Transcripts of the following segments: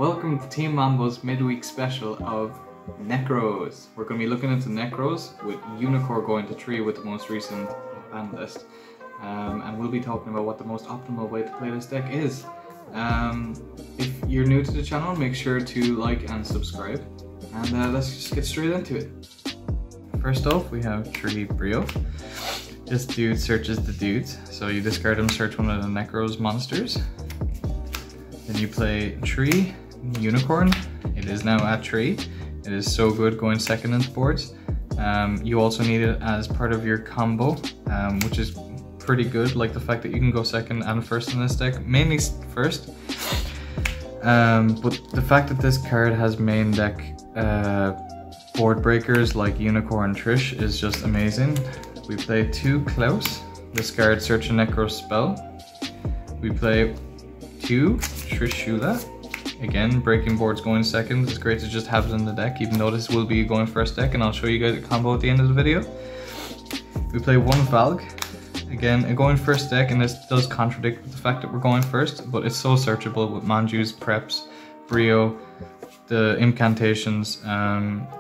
welcome to Team Mambo's midweek special of Nekroz. We're going to be looking into Nekroz with Yugioh going to 3 with the most recent ban list. And we'll be talking about what the most optimal way to play this deck is. If you're new to the channel, make sure to like and subscribe. And let's just get straight into it. First off, we have 3 Yugioh. This dude searches the dudes, so you discard him, search one of the Nekroz monsters. Then you play 3 Unicorn. It is now at 3. It is so good going second into boards. You also need it as part of your combo, which is pretty good, like the fact that you can go second and first in this deck, mainly first. But the fact that this card has main deck board breakers like Unicorn and Trish is just amazing. We play 2 Klaus, discard search a Nekroz spell. We play 2 Trishula. Again, breaking boards going second. It's great to just have it in the deck, even though this will be going first deck, and I'll show you guys a combo at the end of the video. We play 1 Valg. Again, a going first deck, and this does contradict with the fact that we're going first, but it's so searchable with Manju's, Preps, Yugioh, the incantations.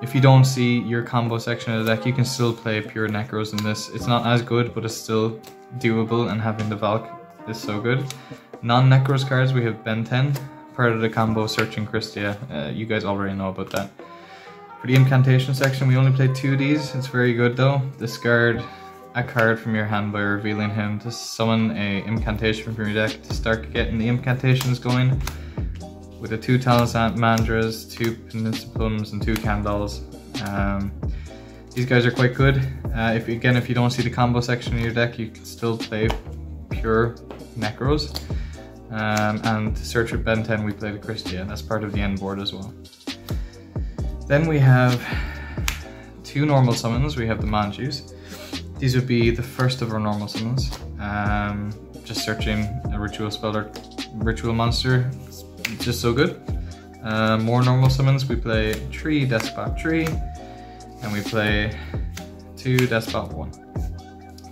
If you don't see your combo section of the deck, you can still play pure Nekroz in this. It's not as good, but it's still doable, and having the Valk is so good. Non-Nekroz cards, we have Ben 10, part of the combo Searching Christia. You guys already know about that. For the incantation section, we only play 2 of these. It's very good though. Discard a card from your hand by revealing him to summon a incantation from your deck to start getting the incantations going. With the 2 Talisman Mandras, 2 Peninsula Plums, and 2 Candles. These guys are quite good. If you don't see the combo section of your deck, you can still play pure Nekroz. And to search with Ben 10, we play the Christia. That's part of the end board as well. Then we have 2 normal summons. We have the Manjus. These would be the first of our normal summons. Just searching a ritual spell or ritual monster. It's just so good. More normal summons. We play 3 Despot 3, and we play 2 Despot 1.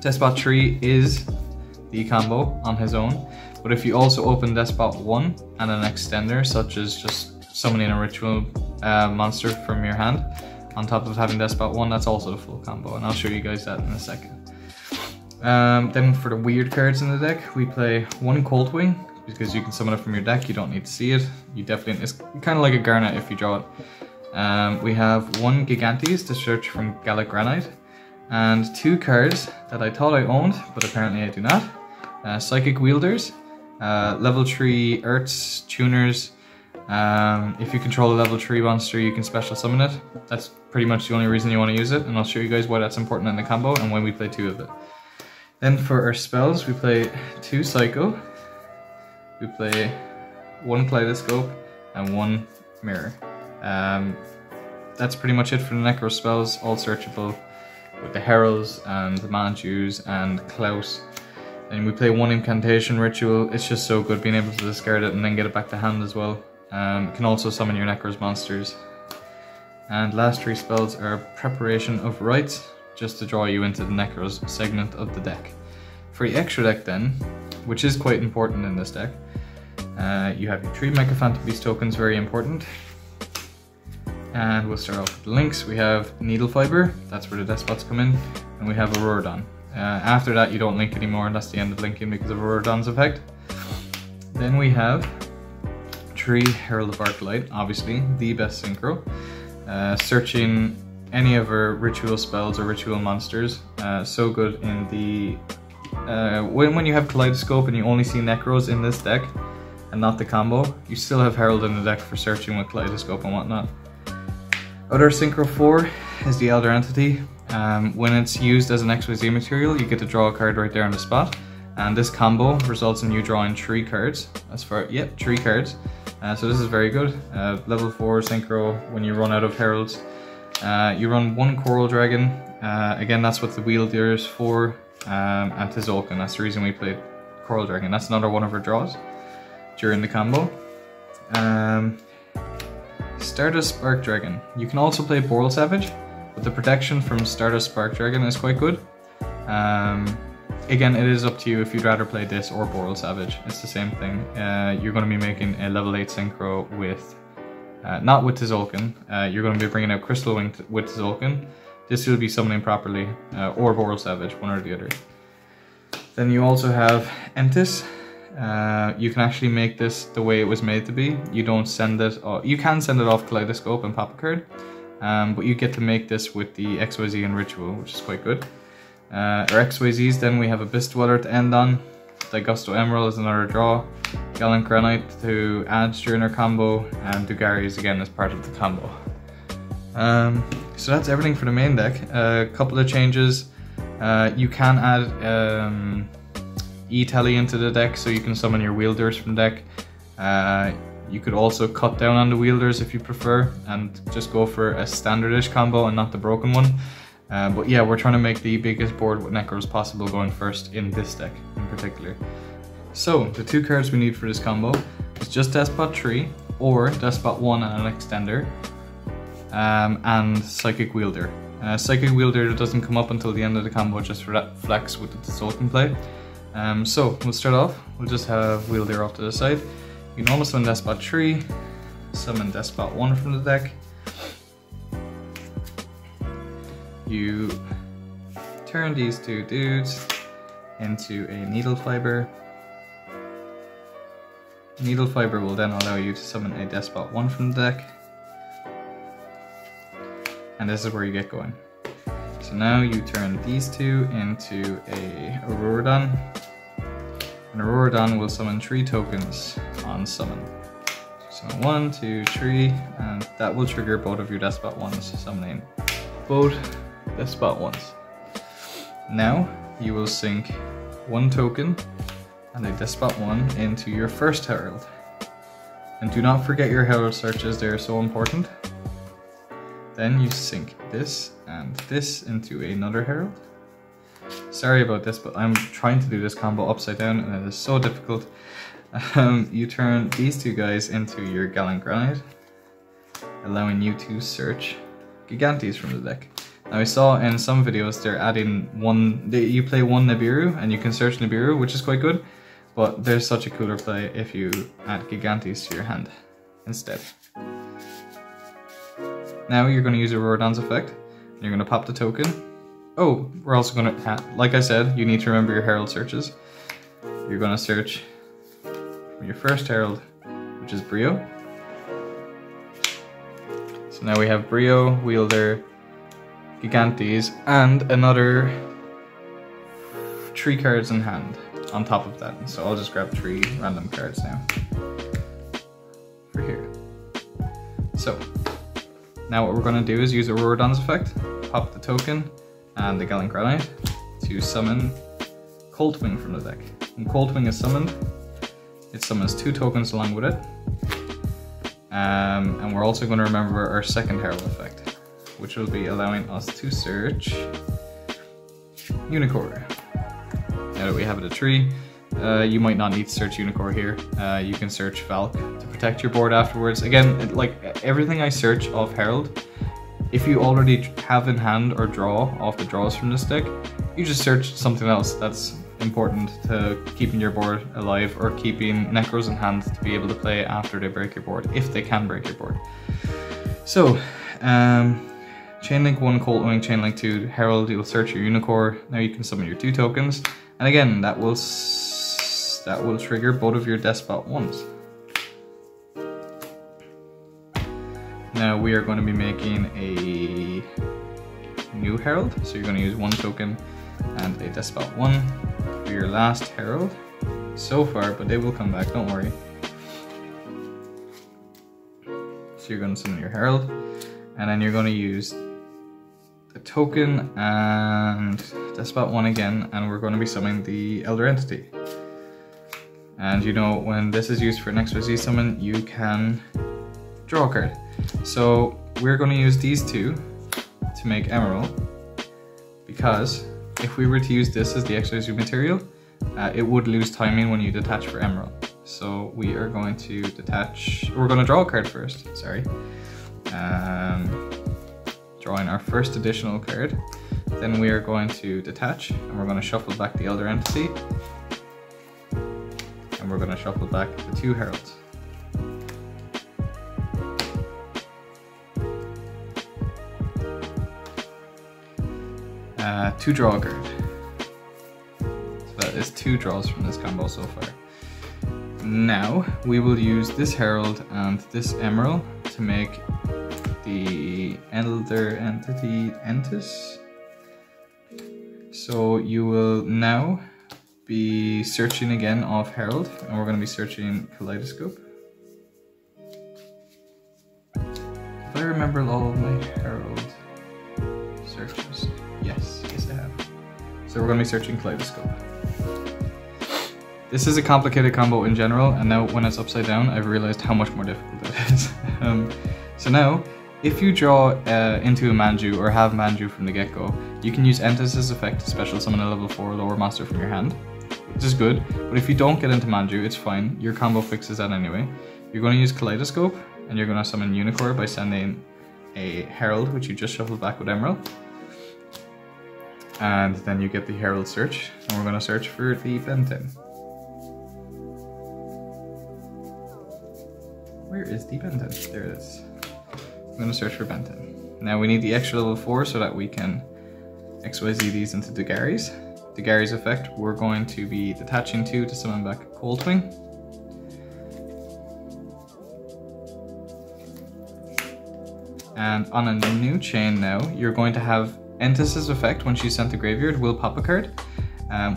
Despot 3 is the combo on his own, but if you also open Despot 1 and an extender, such as just summoning a ritual monster from your hand, on top of having Despot 1, that's also the full combo, and I'll show you guys that in a second. Then for the weird cards in the deck, we play 1 Coldwing, because you can summon it from your deck, you don't need to see it. It's kind of like a Garnet if you draw it. We have 1 Gigantes to search from Gallic Granite, and 2 cards that I thought I owned, but apparently I do not. Psychic Wielders, level 3 Earths, Tuners. If you control a level 3 monster, you can special summon it. That's pretty much the only reason you want to use it, and I'll show you guys why that's important in the combo and when we play 2 of it. Then for our spells, we play 2 Psycho. We play 1 Kaleidoscope and 1 Mirror. That's pretty much it for the Nekroz spells, all searchable with the Heralds and the Manjus and Klaus. And we play 1 Incantation Ritual. It's just so good being able to discard it and then get it back to hand as well. You can also summon your Nekroz monsters. And last 3 spells are Preparation of Rites, just to draw you into the Nekroz segment of the deck. For the extra deck then, which is quite important in this deck, you have your 3 Mecha Phantom Beast tokens, very important. And we'll start off with the links. We have Needle Fiber, that's where the Despots come in, and we have Auroradon. After that you don't link anymore, that's the end of linking because of Auroradon's effect. Then we have 3 Herald of Arclight, obviously the best synchro. Searching any of our ritual spells or ritual monsters, so good in the... when you have Kaleidoscope and you only see Nekroz in this deck and not the combo, you still have Herald in the deck for searching with Kaleidoscope and whatnot. Other Synchro 4 is the Elder Entity. When it's used as an XYZ material, you get to draw a card right there on the spot, and this combo results in you drawing 3 cards. As far, yep, 3 cards. So this is very good. Level 4 Synchro, when you run out of Heralds. You run 1 Coral Dragon. Again, that's what the wielder is for. And Tizolkin, that's the reason we played Coral Dragon. That's another one of our draws during the combo. Stardust Spark Dragon. You can also play Boral Savage, but the protection from Stardust Spark Dragon is quite good. again, it is up to you if you'd rather play this or Boral Savage. It's the same thing. You're going to be making a level 8 synchro with, not with Tzolk'in. You're going to be bringing out Crystal Wing with Tzolk'in. This will be summoning properly, or Boral Savage, one or the other. Then you also have Entis. You can actually make this the way it was made to be. You don't send it, you can send it off Kaleidoscope and pop a card, but you get to make this with the XYZ and Ritual, which is quite good. Our XYZs, then we have Abyss Dweller to end on. Daigusto Emerald is another draw. Gallant Granite to add during our combo, and Dugari's again as part of the combo. So that's everything for the main deck. A couple of changes. You can add E-Tele into the deck, so you can summon your wielders from deck. You could also cut down on the wielders if you prefer, and just go for a standardish combo and not the broken one. But yeah, we're trying to make the biggest board with Nekroz possible going first in this deck in particular. So the 2 cards we need for this combo is just Despot 3 or Despot 1 and an extender. And Psychic Wielder. Psychic Wielder doesn't come up until the end of the combo, just for that flex with the Tzolk'in play. So we'll start off, we'll just have Wielder off to the side. You can normal summon Despot 3, summon Despot 1 from the deck. You turn these 2 dudes into a Needle Fiber. Needle Fiber will then allow you to summon a Despot 1 from the deck. And this is where you get going. So now you turn these 2 into a Auroradon. And Auroradon will summon 3 tokens on summon. So 1, 2, 3, and that will trigger both of your Despot 1s, summoning both Despot 1s. Now you will sink 1 token and a Despot 1 into your first Herald. And do not forget your Herald searches, they are so important. Then you sink this and this into another Herald. Sorry about this, but I'm trying to do this combo upside down and it is so difficult. You turn these 2 guys into your Gallant Granite, allowing you to search Gigantes from the deck. Now I saw in some videos they're adding you play 1 Nibiru and you can search Nibiru, which is quite good, but there's such a cooler play if you add Gigantes to your hand instead. Now you're going to use Auroradon's effect. You're going to pop the token. Oh, we're also going to, like I said, you need to remember your Herald searches. You're going to search from your first Herald, which is Brio. So now we have Brio, Wielder, Gigantes, and another 3 cards in hand on top of that. So I'll just grab 3 random cards now for here. So now what we're going to do is use Auroradon's effect, pop the token and the Gallant Granite to summon Coltwing from the deck. When Coltwing is summoned, it summons 2 tokens along with it. And we're also going to remember our second Herald effect, which will be allowing us to search Unicorn. Now that we have it at 3, you might not need to search Unicorn here. You can search Valk to protect your board afterwards. Again, like everything I search off Herald, if you already have in hand or draw off the draws from this deck, you just search something else that's important to keeping your board alive or keeping Nekroz in hand to be able to play after they break your board, if they can break your board. So, Chainlink 1, Coltwing, Chainlink 2, Herald, you'll search your Unicorn. Now you can summon your 2 tokens. And again, that will trigger both of your Despot 1s. Now we are going to be making a new Herald. So you're going to use 1 token and a Despot 1 for your last Herald so far, but they will come back, don't worry. So you're going to summon your Herald, and then you're going to use the token and Despot 1 again, and we're going to be summoning the Elder Entity. And you know, when this is used for an XYZ summon, you can draw a card. So we're going to use these 2 to make Emerald, because if we were to use this as the XYZ material, it would lose timing when you detach for Emerald. So we are going to detach, we're going to draw a card first, sorry. Drawing our first additional card. Then we are going to detach, and we're going to shuffle back the Elder Entity. And we're going to shuffle back the 2 heralds. To draw a card. So that is 2 draws from this combo so far. Now we will use this herald and this emerald to make the Elder Entity Entis. So you will now be searching again off herald, and we're going to be searching Kaleidoscope. If I remember all of my herald searches. Yes, I have. So we're going to be searching Kaleidoscope. This is a complicated combo in general, and now when it's upside down, I've realized how much more difficult it is. So now, if you draw into a Manju or have Manju from the get-go, you can use Entis' effect to special summon a level 4 lower monster from your hand, which is good, but if you don't get into Manju, it's fine, your combo fixes that anyway. You're going to use Kaleidoscope, and you're going to summon Unicorn by sending a Herald, which you just shuffled back with Emerald. And then you get the Herald search, and we're going to search for the Benten. Where is the Benten? There it is. I'm going to search for Benten. Now we need the extra level 4 so that we can XYZ these into Dagaris. Dagaris effect, we're going to be detaching 2 to summon back Coldwing. And on a new chain now, you're going to have Entis' effect when she's sent to graveyard will pop a card.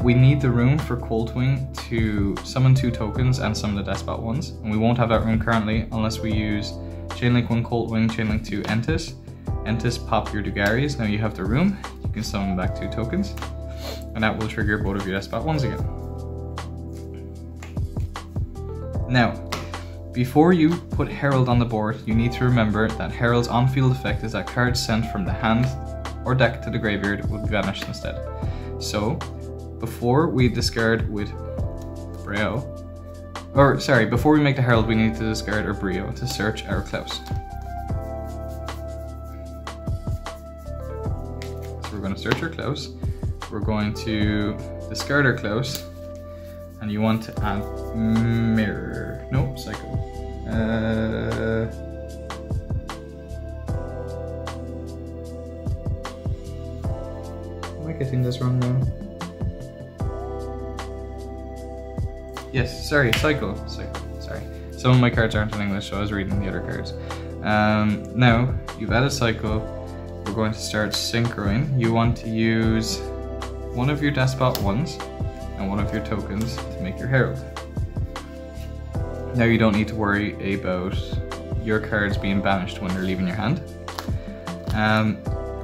We need the room for Coldwing to summon 2 tokens and summon the Despot ones, and we won't have that room currently unless we use Chainlink 1 Coldwing, Chainlink 2 Entis. Entis pop your Dugaris, now you have the room, you can summon back 2 tokens, and that will trigger both of your Despot ones again. Now, before you put Herald on the board, you need to remember that Herald's on-field effect is that cards sent from the hand or deck to the graveyard will be banished instead. So, before we discard with Brio, or sorry, before we make the Herald, we need to discard our Brio to search our Klaus. So we're going to search our Klaus, we're going to discard our Klaus, and you want to add Mirror, no, Cycle. Am I getting this wrong now? Yes, sorry, cycle, sorry. Some of my cards aren't in English, so I was reading the other cards. Now, you've added cycle, we're going to start synchroing. You want to use one of your Despot ones and one of your tokens to make your Herald. Now you don't need to worry about your cards being banished when they're leaving your hand.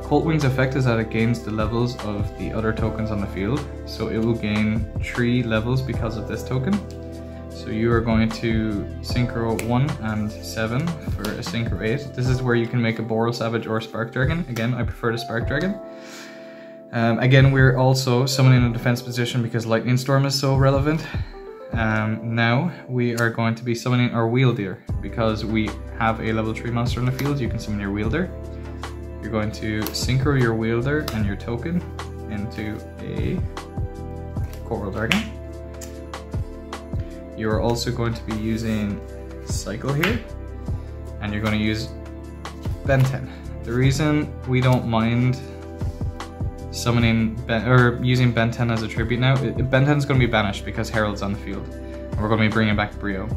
Coldwing's effect is that it gains the levels of the other tokens on the field, so it will gain 3 levels because of this token. So you are going to Synchro 1 and 7 for a Synchro 8. This is where you can make a Boral Savage or Spark Dragon. Again, I prefer the Spark Dragon. Again, we're also summoning a defense position because Lightning Storm is so relevant. Now we are going to be summoning our Wielder because we have a level 3 monster in the field. You can summon your Wielder. You're going to synchro your Wielder and your token into a Coral Dragon. You are also going to be using Cycle here, and you're going to use Benten. The reason we don't mind summoning using Benten as a tribute now, Benten's going to be banished because Herald's on the field, and we're going to be bringing back Brio.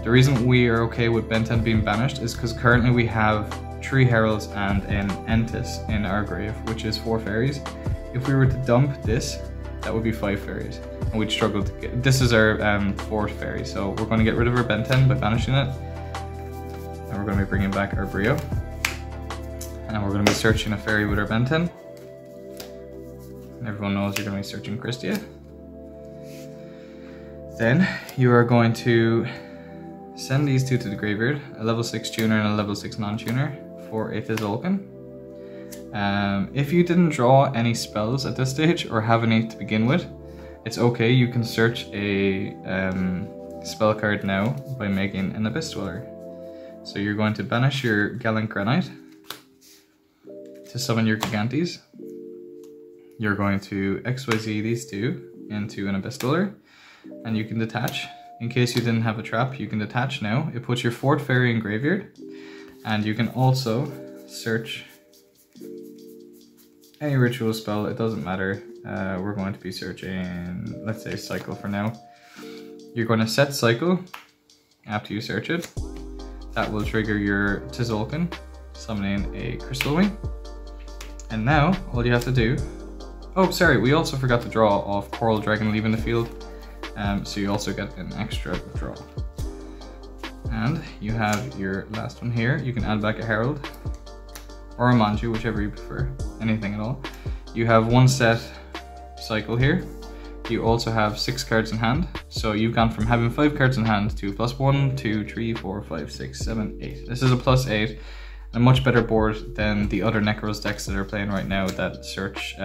The reason we are okay with Benten being banished is because currently we have 3 Heralds and an Entis in our grave, which is 4 fairies. If we were to dump this, that would be 5 fairies, and we'd struggle to get. This is our 4th fairy, so we're going to get rid of our Benten by banishing it, and we're going to be bringing back our Brio, and we're going to be searching a fairy with our Benten. Everyone knows you're going to be searching Christia. Then you are going to send these 2 to the graveyard, a level 6 tuner and a level 6 non-tuner for a Thizolkin. If you didn't draw any spells at this stage or have any to begin with, it's okay, you can search a spell card now by making an Abyss Dweller. So you're going to banish your Gallant Granite to summon your Gigantes. you're going to XYZ these two into an abyss dweller, and you can detach. In case you didn't have a trap, you can detach now. It puts your 4th fairy in graveyard, and you can also search any ritual spell, it doesn't matter. We're going to be searching, let's say cycle for now. You're going to set cycle after you search it. That will trigger your Tzolk'in, summoning a Crystal Wing. And now, all you have to do... Oh, sorry, we also forgot to draw off Coral Dragon leaving the field. So you also get an extra draw. And you have your last one here. You can add back a Herald or a Manju, whichever you prefer, anything at all. You have 1 set cycle here. You also have 6 cards in hand. So you've gone from having 5 cards in hand to +1, 2, 3, 4, 5, 6, 7, 8. This is a +8, a much better board than the other Nekroz decks that are playing right now that search,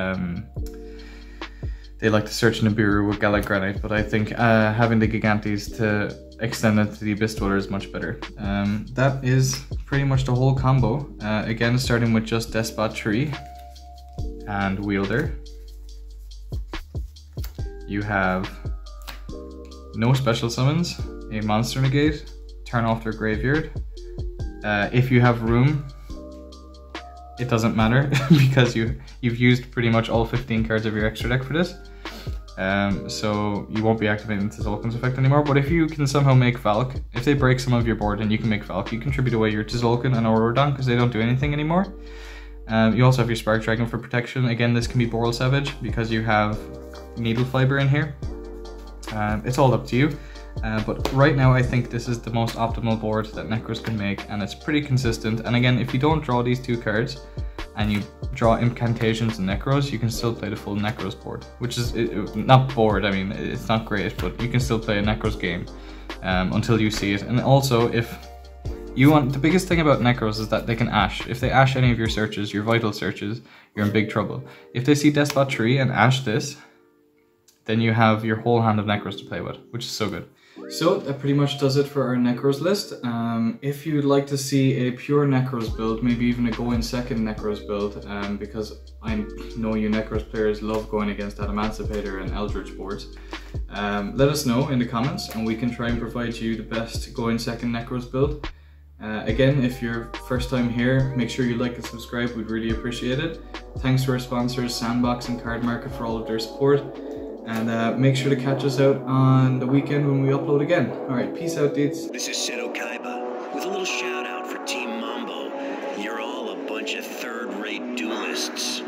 they like to search Nibiru with Gallic Granite, but I think having the Gigantes to extend it to the Abyss Dweller is much better. That is pretty much the whole combo. Again, starting with just Despot Tree and Wielder. You have no special summons, a monster negate, turn off their graveyard. If you have room, it doesn't matter because you've used pretty much all 15 cards of your extra deck for this. So you won't be activating the Tzolk'in's effect anymore, but if you can somehow make Valk, if they break some of your board and you can make Valk, you contribute away your Tzolk'in and Aurodon because they don't do anything anymore. You also have your Spark Dragon for protection. Again, this can be Boral Savage because you have Needle Fiber in here. It's all up to you. But right now I think this is the most optimal board that Nekroz can make, and it's pretty consistent. And again, if you don't draw these 2 cards and you draw incantations and Nekroz, you can still play the full Nekroz board, which is not board, I mean it's not great, but you can still play a Nekroz game until you see it. And also, if you want, the biggest thing about Nekroz is that they can Ash. If they Ash any of your searches, your vital searches, you're in big trouble. If they see Despot Tree and Ash this, then you have your whole hand of Nekroz to play with, which is so good. So that pretty much does it for our Nekroz list. If you'd like to see a pure Nekroz build, maybe even a go in second Nekroz build, because I know you Nekroz players love going against Adamantipator and Eldritch boards, let us know in the comments and we can try and provide you the best go in second Nekroz build. Again, if you're first time here, make sure you like and subscribe, we'd really appreciate it. Thanks to our sponsors Sandbox and Card Market for all of their support. And make sure to catch us out on the weekend when we upload again. Alright, peace out, dudes. This is Seto Kaiba with a little shout out for Team Mambo. You're all a bunch of third-rate duelists.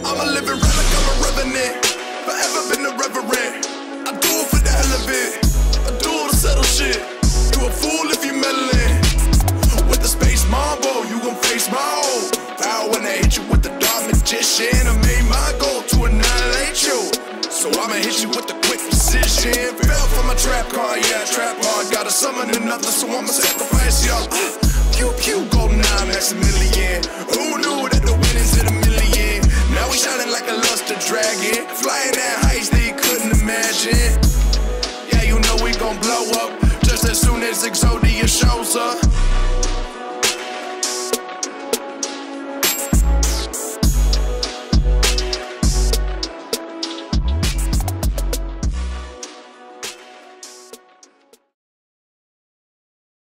I'm a living relic, I'm a revenant. Forever been a reverend. I do it for the hell of it. I do it to settle shit. You a fool if you meddling. With the space Mambo, you gon' face my own. Power when I hit you with the dark magician. I made my goal to annihilate you. So I'ma hit you with the quick precision. Fell from my trap car, yeah, trap hard. Gotta summon another, so I'ma sacrifice y'all. Pew pew, golden eye, Maximilian. Who knew that the winnings hit a million? Now we shining like a luster dragon, flying at heights that you couldn't imagine. Yeah, you know we gon' blow up just as soon as Exodia shows up.